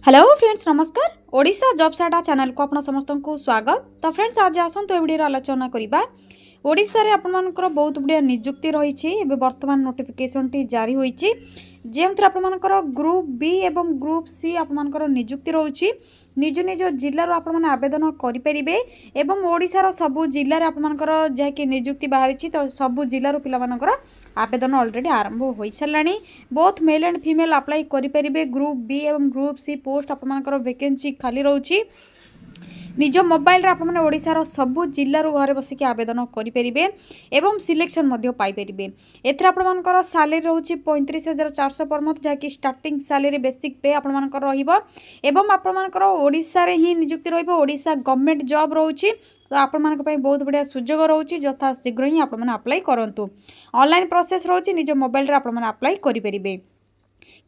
Hello friends नमस्कार Odisha job साडा channel को आपण समस्त को स्वागत। तो फ्रेंड्स आज आसतु ए वीडियो आलोचना करबा ओडिशा रे आपण मानकर बहुत बढ़िया नियुक्ति रही है। वर्तमान नोटिफिकेशन टी जारी होईची जेमथर आपण मानकर ग्रुप बी एवं ग्रुप सी आपण मानकर नियुक्ति रही निज निज जिल्लार आपण माने आवेदन करि परिबे एवं ओडिशार सबु जिल्ला रे आपण मानकर जहाँकि नियुक्ति बाहरी तो सबु जिल्लार पिला मानकर आवेदन ऑलरेडी आरंभ हो साराणी। Both male and female apply करि परिबे। ग्रुप बी एवं ग्रुप सी पोस्ट आपण मानकर वैकेंसी खाली रहउची। निज मोबाइल रे आपण माने ओडिशार सबु जिल्लारू घरे बसिकी आवेदन करें एवं सिलेक्शन पाई परिबे। एथरा आपण मानकर सैलरी रहउची 35,400 पर मंथ जहाँकि स्टार्टिंग सैलरी बेसिक पे आपण मानकर रहिबो एवं आपण मानकर ओडिशा रे ही नियुक्ति रहिबो। ओडिशा गवर्नमेंट जॉब रहउची तो आपण मानक पई बहुत बढ़िया सुजोग रहउची। यथा शीघ्र ही आपण माने अप्लाई करंतु। ऑनलाइन प्रोसेस रहउची निज मोबाइल रे आपण माने अप्लाई करि परिबे।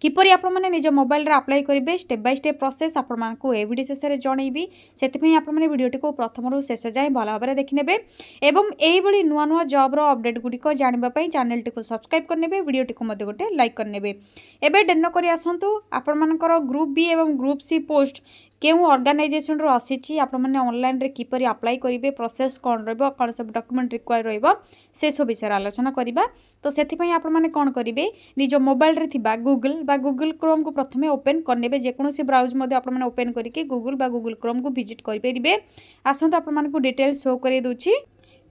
किपरि आपण माने निज मोबाइल रे अप्लाई करिवे स्टेप बाय स्टेप प्रोसेस आपण मानकु ए वीडियो शेष रे जणैबी। सेतिपई आपण माने वीडियोटी को प्रथम रु शेष जाय भल भाबरे देखिनेबे एवं एही बळी नुवा नुवा जॉब रो अपडेट गुडी को जानिबा पई चैनल टी को सब्सक्राइब करनेबे वीडियोटी को मध्ये गोटे लाइक करनेबे। एबे डेनो करी आसंतु आपण मानकर ग्रुप बी एवं ग्रुप सी पोस्ट केउ ऑर्गेनाइजेशन रो आसीची आपण माने ऑनलाइन रे किपरि अप्लाई करिवे प्रोसेस कोन रहबो कोन सब डॉक्यूमेंट रिक्वायर रहबो से सब विषय आलोचना करिबा। तो सेति पई आपण माने कोन करिवे निज मोबाइल रे थिबा गूगल क्रोम को प्रथमे ओपन करनेबे। जेकोनोसी ब्राउज मध्ये आपण माने ओपन करिके गूगल क्रोम को विजिट करि परिबे। आसंतु आपण माने को डिटेल्स शो करि दोछि।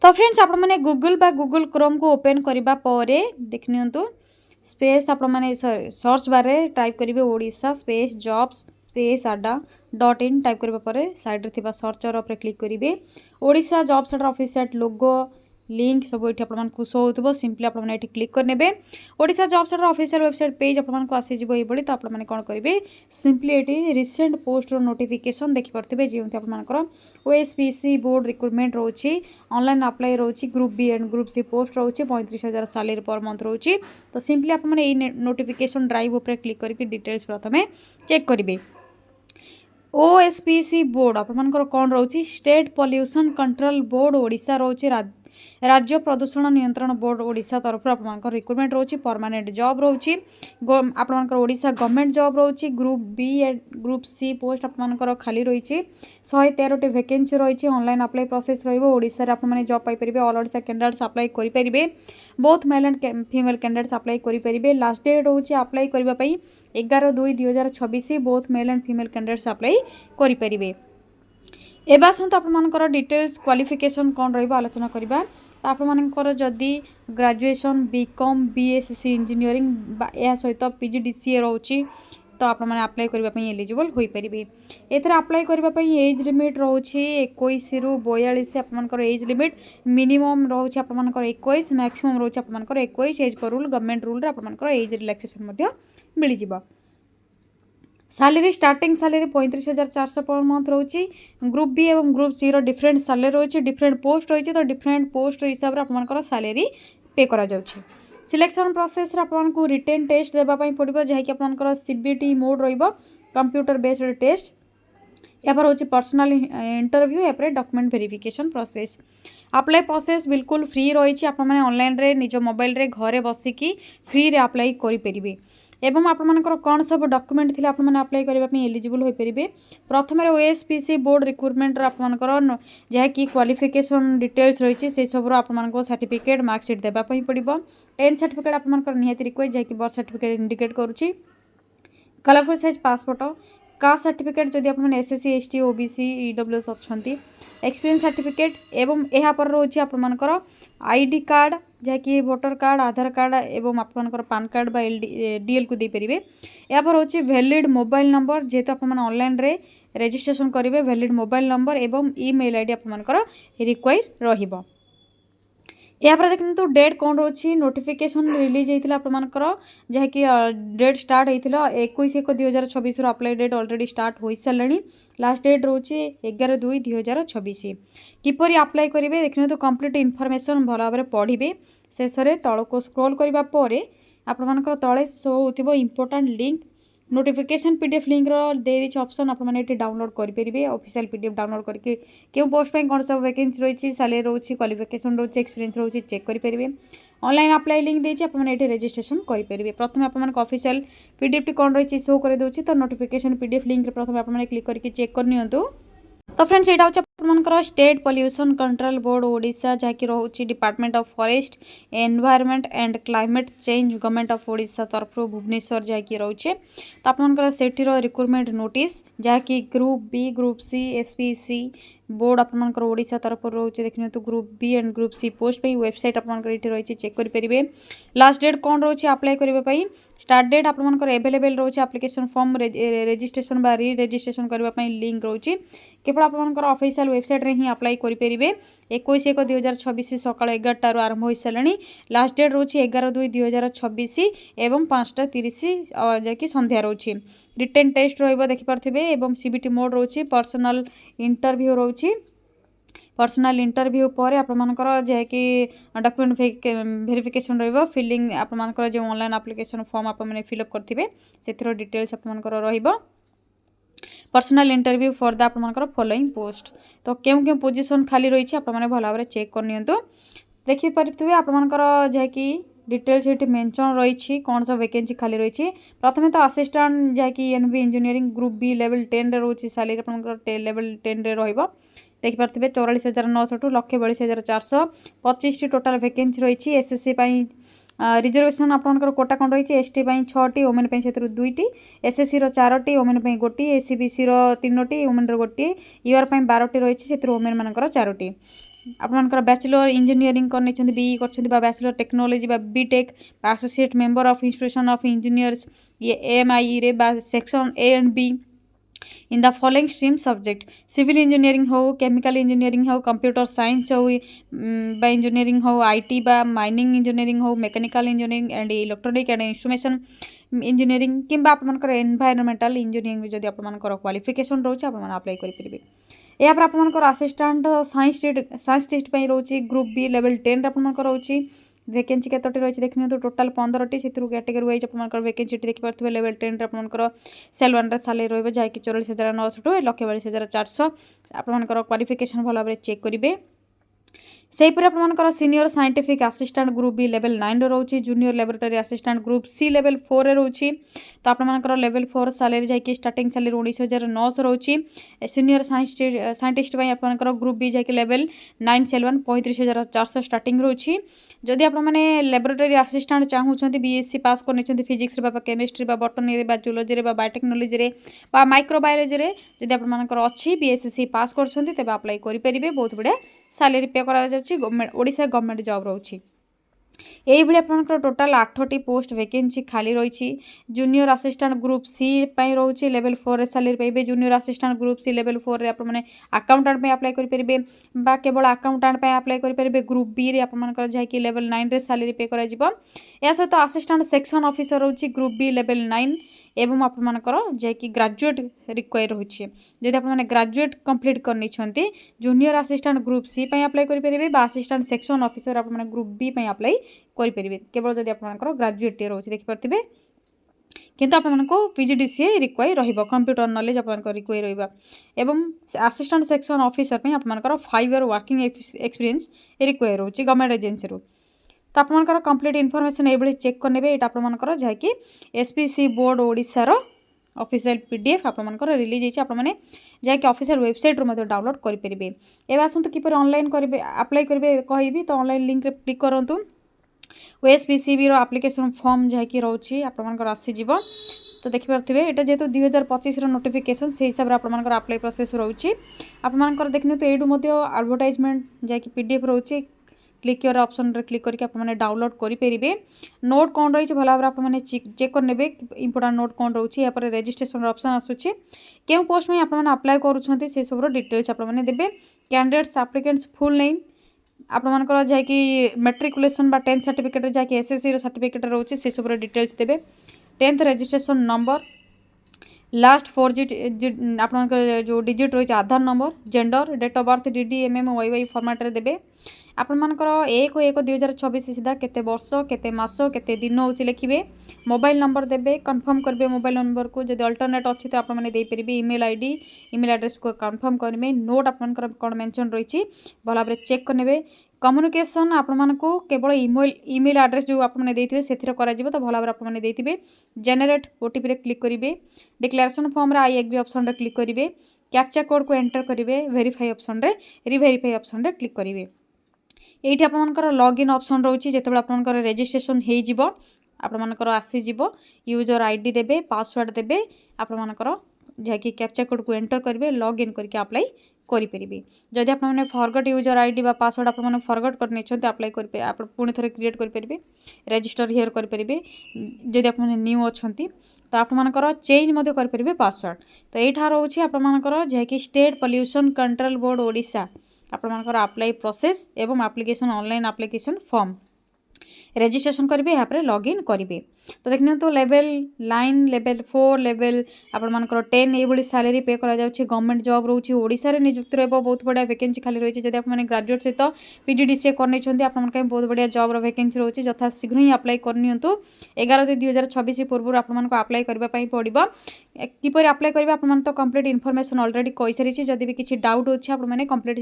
तो फ्रेंड्स आपण माने गूगल क्रोम को ओपन करिबा परे देखनियंतु स्पेस आपण माने सर्च बार रे टाइप करिवे Odisha space jobs space ADA.in type करबा परे साइड रे थिबा सर्चर उपरे क्लिक करिवे। Odisha job centre official logo link सब ये आपन को शो होतबो। सिंपली आपन माने क्लिक करनेबे। Odisha job centre official website page आपन को आसी जिवो ए बडी। तो आपन माने कोन करिवे सिंपली एटी रिसेंट पोस्ट रो नोटिफिकेशन देखि परथिबे जेउते आपन मानकर ओएसपीसी बोर्ड रिक्रूटमेंट रहउची ऑनलाइन अप्लाई रहउची। Group B and group C post रहउची 35,000 सैलरी पर मंथ रहउची। तो सिंपली आपन माने ए नोटिफिकेशन ड्राइव ऊपर क्लिक करके डिटेल्स प्रथमे चेक करिवे। ओएसपीसी बोर्ड आपण कौन रोची state pollution control board Odisha रोची राज्य प्रदूषण नियंत्रण बोर्ड ओडिशा तरफ आप रिक्रूटमेंट रोची परमानेंट जॉब रोची। आप ओडिशा गवर्नमेंट जॉब रोची। Group B and group C post आप खाली रही 113 वैकेंसी रही। ऑनलाइन अप्लाई प्रोसेस रोडिशा आपने जॉब पाइपर। ऑल ओडिशा कैंडिडेट्स अप्लाई करेंगे। Both male and female candidates apply करेंगे। लास्ट डेट रोचे अप्लाई करने 11/2/2026। Both male and female candidates apply करेंगे। एबा आसतु आपर डिटेल्स क्वालिफिकेशन कौन आलोचना करबा। तो आपर जदि ग्रेजुएशन बीकॉम बीएससी इंजीनियरिंग या सहित पीजीडीसीए रोची तो आप अप्लाई करने एलिजिबल हो पारे। एथर अप्लाई करने एज लिमिट रोची 21 रु 42। आपर एज लिमिट मिनिमम रोची आपर 21 मैक्सिमम रोची आपर 21 age per rule government rule आपर एज रिलैक्सेशन मिल जाए। Salary starting salary 35,400 per month रोची। ग्रुप बी एवं ग्रुप सी रो डिफरेंट सैलरी रोची डिफरेंट पोस्ट रोची। तो डिफरेंट पोस्ट हिसाब से आपर सैलरी पे करा जाउची। सिलेक्शन प्रोसेस आपको रिटेन टेस्ट देवाई पड़ो जहाँकि आपर सीबीटी मोड रहिबो कंप्यूटर बेस्ड टेस्ट। यहाँ पर हूँ पर्सनल इंटरव्यू या document verification process. Apply process बिल्कुल फ्री रही। आपने ऑनलाइन रे निज मोबाइल रे घरे बसिकी फ्री रे अप्लाई करें। एवं आपर कौन सब डॉक्यूमेंट थी आपने अप्लाई करने एलिजिबल हो पारे। प्रथम ओएसपीसी बोर्ड रिक्रूटमेंट आपर जहाँकि क्वालिफिकेशन डिटेल्स रही से सब आपको सर्टिफिकेट मार्कसीट देवाई पड़ो। 10 सर्टिफिकेट आपर निहाती रिक्वेस्ट जहाँकि बर्थ सर्टिफिकेट इंडिकेट करुँची। Colourful size passport caste certificate जदि आप एसएससी एसटी ओबीसी ईडब्ल्यूएस अच्छा एक्सपीरियंस सर्टिफिकेट एवं यहाँ पर रोचे आपर आईडी कार्ड जहाँकि वोटर कार्ड आधार कार्ड एवं आपर पान कार्ड बा डीएल को देपारे। यहाँ पर रोचे वैलिड मोबाइल नंबर जेहेतु आप ऑनलाइन रे रजिस्ट्रेशन करेंगे वैलिड मोबाइल नंबर एवं ईमेल आईडी आपर रिक्वायर रहिबो। यहाँ पर देखते डेट कौन रोची नोटिफिकेशन रिलीज होता आपर जहाँकि डेट स्टार्ट होता 21/1/2026 अप्लाई डेट ऑलरेडी स्टार्ट हो सारे। लास्ट डेट रोची 11/2/2026। किपरि अप्लाई करेंगे देखने तो कंप्लीट इनफॉरमेशन भल भाव पढ़े। शेष में तल को स्क्रॉल करने आपर तले शो हो important link notification PDF link they the option आपने डाउनलोड करेंगे ऑफिशियल पीडीएफ डाउनलोड करके क्यों पोस्ट पे कौन सब वैकेंसी रही सैलरी रोचे क्वालिफिकेशन रोचे एक्सपीरियंस रोचे चेक करेंगे ऑनलाइन अप्लाई लिंक देती आपने रजिस्ट्रेशन करेंगे प्रथम आप ऑफिशियल पीडीएफ कौन रही शो कर दूसरी तो नोटिफिकेशन पीडीएफ लिंक प्रथम आपने क्लिक करके चेक करनी तो फ्रेंड्स यहाँ हूँ आपंकर state pollution control board Odisha जहाँकि रोचे department of forest environment and climate change government of Odisha तरफ भुवनेश्वर जहाँकि रोचे तो आपंकर सेठीर रिक्रुटमेंट नोटिस जहाँकि group B group C SPC board आपंकर ओडिशा तरफ रोचे देखने तो group B and group C post पे वेबसाइट आपंकर ये रही चेक करेंगे लास्ट डेट कौन रोचे अप्लाई करने स्टार्ट डेट आपंकर एवेलेबल रोचे एप्लिकेशन फॉर्म रजिस्ट्रेशन बा री रजिस्ट्रेशन करने लिंक रोचे केवल आपंकर ऑफिशियल वेबसाइट रे ही अप्लाई करेंगे 21/1/2026 सकाल 11 आरंभ हो सारे लास्ट डेट रोचे 11/2/2026 एवं 5:30 जाकि संध्या रोचे रिटेन टेस्ट रखिपारे एवं सीबीटी मोड रोचे पर्सनल इंटरव्यू रोचे पर्सनल इंटरव्यू पर आपंकर जैकि डॉक्यूमेंट वेरिफिकेशन रही फिलिंग आपंकर जो ऑनलाइन एप्लिकेशन फॉर्म आपने फिलअप करेंगे से डिटेल्स आपंकर रही पर्सनल इंटरव्यू फॉर द आपंकर फॉलोइंग पोस्ट तो क्यों क्यों पोजीशन खाली रही आपने भल भाव चेक करनी देखिपारे आपंकर जैकि डिटेल्स ये मेंशन रही कौन सब वैकेंसी खाली रही प्रथम तो असिस्टेंट जैकि एनबी इंजीनियरिंग ग्रुप बी लेवल 10 रे रोची सैलरी आपंकर लेवल 10 रे रहिबो देखिपारे 44,900 टू 1,42,400 25 टोटाल वैकेंसी रही एसएससी रिजर्वेशन आपंकर कोटा कौन रही एसटी 6टी वोमेन से 2टी एसएससी 4टी वोमेन गोटे एससीबीसी 3टी वोमेन गोटे यूआर 12टी रही से वोमेन मानकर 4टी आपंकर बैचलर इंजीनियरिंग कर बीई कर bachelor technology BTech associate member of institution of engineers AMI रे section A and B in the following stream subject civil engineering हो केमिकल इंजीनियरिंग हो कंप्यूटर साइंस हो इंजीनियरिंग हो आईटी बा माइनिंग इंजीनियरिंग हो mechanical engineering and electronic and instrumentation engineering किंबा आपंकर environmental engineering जदि आपंकर क्वालिफिकेशन रोचे आप अप्लाई करेंगे यापर आपंकर असिस्टेंट साइंस टेस्ट रोचे ग्रुप बी लेवल 10 आपंकर रोचे वैकेंसी केतोटी रही देखने तो टोटाल 15टी से कैटेगरी वाइज आपंकर वैकेंसी देखिए लेवल 10 आपंकर सेल 1 सैलरी रही जहाँकि 44,900 टू 1,42,400 आपंकर क्वालिफिकेशन भल भाव चेक करेंगे सेहीपर आपंकर senior scientific assistant group B level 9 रोचे junior laboratory assistant group C level 4 रोचे तो आपंकर लेवल 4 सैलरी जैकि स्टार्टिंग सैलरी 19,900 रोचे सीनियर साइंटिस्ट आपंकर ग्रुप बी जैकि लेवल 9 सेल 1 35,400 स्टार्टिंग रोचे जदि आपने लैबोरेटरी असिस्टेंट चाहूँगी बीएससी पास कर physics chemistry botany zoology biotechnology microbiology जदि आपंकर अच्छी बीएससी पास कर तेज अप्लाई करेंगे बहुत बढ़िया सैलरी पे करा ओडिशा गवर्नमेंट जॉब रोची यही आपंकर टोटाल 8टी पोस्ट वैकेंसी खाली रही जूनियर असिस्टेंट ग्रुप सी रोचे लेवल 4 रे सैलरी पाइबे junior assistant group C level 4 रे आपने अकाउंटेंट पे अप्लाई करेंगे बा केवल अकाउंटेंट पे अप्लाई करेंगे ग्रुप बी रे आपंकर जहाँकि लेवल 9 रे सैलरी पे करा या सहित असिस्टेंट सेक्शन ऑफिसर रोचे ग्रुप बी लेवल 9 एवं आपंकर जैकि ग्रेजुएट रिक्वायर होची जदि आपने ग्रेजुएट कंप्लीट करनी junior assistant group C apply करेंगे असिस्टेंट सेक्शन ऑफिसर आपने ग्रुप बी अप्लाई करेंगे केवल जदि आपंकर ग्रेजुएट रोचे देखिपारे किंतु आपको पीजीडीसीए रिक्वायर रहिबो कंप्यूटर नॉलेज आपंकर रिक्वायर रहिबा एवं असिस्टेंट सेक्शन ऑफिसर पे आपंकर 5 ईयर वर्किंग एक्सपीरियंस रिक्वायर होची गवर्नमेंट एजेंसी रो तो आपंकर कंप्लीट इनफॉरमेशन ये चेक करने ये आपंकर जहाँकि एसपीसी बोर्ड ओडिशार ऑफिशियल पीडीएफ आपंकर रिलीज होती आपने जहाँकि ऑफिशियल वेबसाइट रू डाउनलोड करेंगे एवं आसतु किपर ऑनलाइन करेंगे अप्लाई करेंगे कहि तो ऑनलाइन लिंक क्लिक करूँ ओएसपीसीबी एप्लिकेशन फॉर्म जहाँकि रोचे आपंकर आसीज तो देखिपारे यहाँ जेहतु 2025 नोटिफिकेशन से हिसाब से आपंकर अप्लाई प्रोसेस रोचे आपंकर देखने तो यू एडवर्टाइजमेंट जहाँकि पीडीएफ रोचे क्लिक योर ऑप्शन रे क्लिक करके आपने डाउनलोड करेंगे नोट कौन रही भल भाव आपने चेक करने इंपोर्टाट नोट कौन रोचे यहाँ पर रजिस्ट्रेशन ऑप्शन आसूँ क्यों पोस्ट में आपने अप्लाई करुँच से सब डिटेल्स आपने देते कैंडिडेट्स एप्लिकेंट्स फुल नेम आपंकर जहाँकि मेट्रिकुलेसन 10th सर्टिफिकेट जहाँकि एसएससी सर्टिफिकेट रोचे से सब डिटेल्स देते 10th रजिस्ट्रेशन नंबर लास्ट 4 आपंकर जो डिजिट रही Aadhaar number gender date of birth DD MM YY format रे देबे ଆପଣମାନଙ୍କର 1/1/2024 सीधा केते वर्ष केते मास केते दिन होची लिखिबे मोबाइल नंबर देबे कंफर्म करबे मोबाइल नंबर को जदि अल्टरनेट अछि तो आपण माने दे परिबे ईमेल आईडी ईमेल एड्रेस को कंफर्म करबे नोट आपनकर कोन मेंशन रहिछि भला बरे चेक करनेबे कम्युनिकेशन आपको केवल ईमेल एड्रेस जो आपने देते से तो भल भाव आपने देते जेनेरेट ओटीपी रे क्लिक करेंगे डिक्लेरेशन फॉर्म रे आई एग्री ऑप्शन रे क्लिक करेंगे कैप्चा कोड को एंटर करेंगे वेरीफाई ऑप्शन रे रिवेरीफाई ऑप्शन रे क्लिक करेंगे ये आपर लॉगिन ऑप्शन रोचे जिते आपर रजिस्ट्रेशन हो आपर आसीज यूजर आईडी देबे पासवर्ड देबे आपर जहाँकि कैप्चा कोड को एंटर करेंगे लॉगिन करके अप्लाई करेंगे जदि आपने फॉरगट यूजर आईडी बा पासवर्ड आपने फॉरगट कर अप्लाई कर पुणी थे क्रिएट करेंगे रजिस्टर हियर करेंगे जदि आप न्यू अच्छा तो आपर चेंज करेंगे पासवर्ड तो यहाँ रोचे आपर जहाँकि state pollution control board Odisha आपर अप्लाई प्रोसेस एवं application online application form registration करेंगे यहाँ पर लॉगिन करेंगे तो देखने तो लेवल 9 लेवल 4 लेवल आपर 10 ये सैलरी पे करा गवर्नमेंट जॉब रोचे ओडिशा रे नियुक्त रह बहुत बढ़िया वैकेंसी खाली रही है जब आप ग्रेजुएट सहित पीजीडीसीए करनी आप बहुत बढ़िया जॉब वैकेंसी रोचे यथा शीघ्र ही अप्लाई करनी 11/2/2024 पूर्व आपको अप्लाई करने पड़ो किपर अप्लाई करेंगे आप तो कंप्लीट इनफॉरमेशन ऑलरेडी कही सारी जब भी किसी डाउट अच्छे आपने कंप्लीट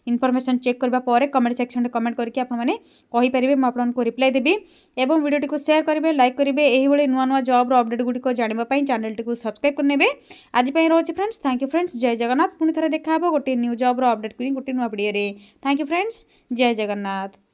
इनफॉरमेशन चेक करने कमेंट सेक्शन में कमेंट करके आपने मुझे रिप्लाई देवी एवं वीडियो को शेयर करेंगे लाइक करेंगे यही नुआ नुआ जॉब अपडेट गुड़िक जानापी चैनल टी सब्सक्राइब करने आज रोचे फ्रेंड्स थैंक यू फ्रेंड्स जय जगन्नाथ पुणी थे देखा गोटे न्यू जॉब अपडेट गोटे नुआ वीडियो थैंक यू फ्रेंड्स जय जगन्नाथ।